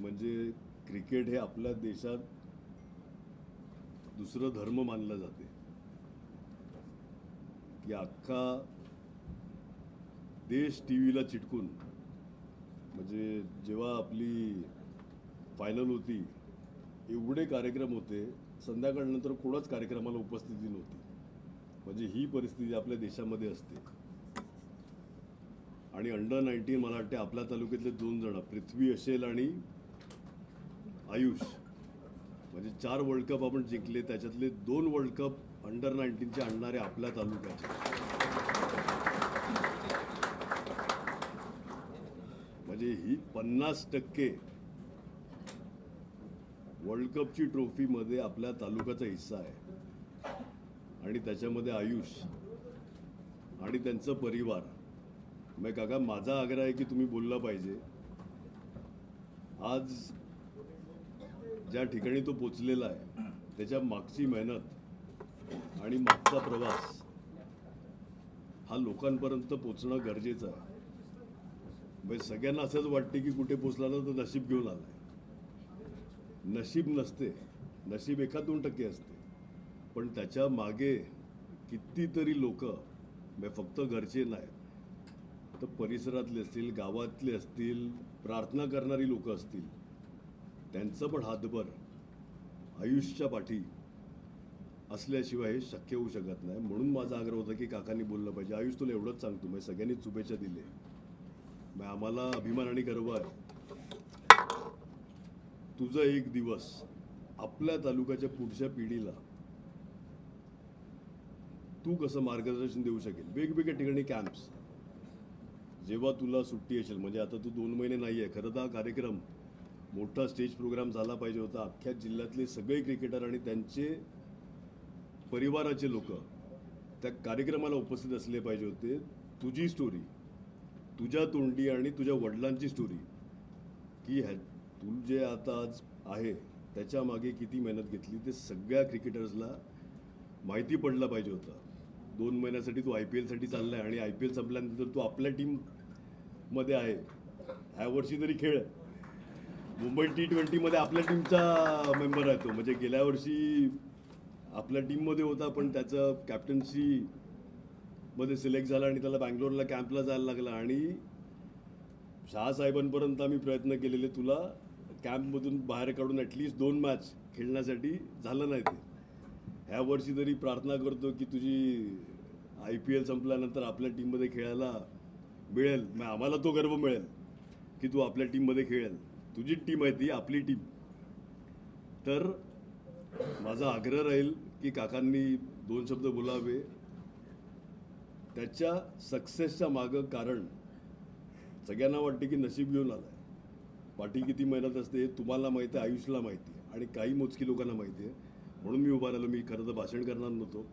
म्हणजे क्रिकेट हे आपल्या देशात दुसरं धर्म मानलं जाते की अख्खा देश टी व्हीला चिटकून, म्हणजे जेव्हा आपली फायनल होती एवढे कार्यक्रम होते, संध्याकाळनंतर कोणाच कार्यक्रमाला उपस्थिती नव्हती. म्हणजे ही परिस्थिती आपल्या देशामध्ये असते. आणि अंडर-19 मला वाटते आपल्या तालुक्यातले 2 जण, पृथ्वी असेल आणि आयुष, म्हणजे 4 वर्ल्ड कप आपण जिंकले, त्याच्यातले 2 वर्ल्ड कप अंडर-19चे आणणारे आपल्या तालुक्याचे. म्हणजे ही 50% वर्ल्ड कपची ट्रॉफीमध्ये आपल्या तालुक्याचा हिस्सा आहे. आणि त्याच्यामध्ये आयुष आणि त्यांचं परिवार. मग काका, माझा आग्रह आहे की तुम्ही बोललं पाहिजे. आज ज्या ठिकाणी तो पोचलेला आहे त्याच्या मागची मेहनत आणि मागचा प्रवास हा लोकांपर्यंत पोचणं गरजेचं आहे. म्हणजे सगळ्यांना असंच वाटते की कुठे पोचला ना तर नशीब घेऊन आलाय. नशीब नसते, नशीब 1-2% असते. पण त्याच्या मागे कितीतरी लोक, म्हणजे फक्त घरचे नाही तर परिसरातले असतील, गावातले असतील, प्रार्थना करणारी लोक असतील, त्यांचं पण हातभर आयुष्याच्या पाठी असल्याशिवाय हे शक्य होऊ शकत नाही. म्हणून माझा आग्रह होता की काकांनी बोललं पाहिजे. आयुष, तुला एवढंच सांगतो, म्हणजे सगळ्यांनी शुभेच्छा दिले, मग आम्हाला अभिमान आणि गर्व आहे. तुझा एक दिवस आपल्या तालुक्याच्या पुढच्या पिढीला तू कसं मार्गदर्शन देऊ शकेल. वेगवेगळ्या ठिकाणी कॅम्प्स, जेव्हा तुला सुट्टी असेल, म्हणजे आता तू 2 महिने नाही आहे. खरं तर हा कार्यक्रम मोठा स्टेज प्रोग्राम झाला पाहिजे होता. अख्ख्या जिल्ह्यातले सगळे क्रिकेटर आणि त्यांचे परिवाराचे लोक त्या कार्यक्रमाला उपस्थित असले पाहिजे होते. तुझी स्टोरी, तुझ्या तोंडी आणि तुझ्या वडिलांची स्टोरी, की तू जे आता आज आहे त्याच्या मागे किती मेहनत घेतली ते सगळ्या क्रिकेटर्सला माहिती पडलं पाहिजे होतं. 2 महिन्यासाठी तू IPL साठी चाललाय आणि IPL संपल्यानंतर तू आपल्या टीममध्ये आहे. ह्या वर्षी तरी खेळ, मुंबई T20 आपल्या टीमचा मेंबर आहे तो. म्हणजे गेल्या वर्षी आपल्या टीममध्ये होता, पण त्याचं कॅप्टन्सी मध्ये सिलेक्ट झाला आणि त्याला बँगलोरला कॅम्पला जायला लागला. आणि शहासाहेबांपर्यंत आम्ही प्रयत्न केलेले तुला कॅम्पमधून बाहेर काढून ॲटलिस्ट 2 मॅच खेळण्यासाठी, झालं नाही ते. ह्या वर्षी तरी प्रार्थना करतो की तुझी IPL संपल्यानंतर आपल्या टीममध्ये खेळायला मिळेल. मग आम्हाला तो गर्व मिळेल की तू आपल्या टीममध्ये खेळेल. तुझी टीम आहे ती, आपली टीम. तर माझा आग्रह राहील की काकांनी 2 शब्द बोलावे. त्याच्या सक्सेसच्या मागं कारण सगळ्यांना वाटते की नशीब घेऊन आलाय. पाठी किती मेहनत असते तुम्हाला माहिती आहे, आयुषला माहिती आहे, आणि काही मोजकी लोकांना माहिती आहे. म्हणून मी उभा राहिलो. मी खरं तर भाषण करणार नव्हतो.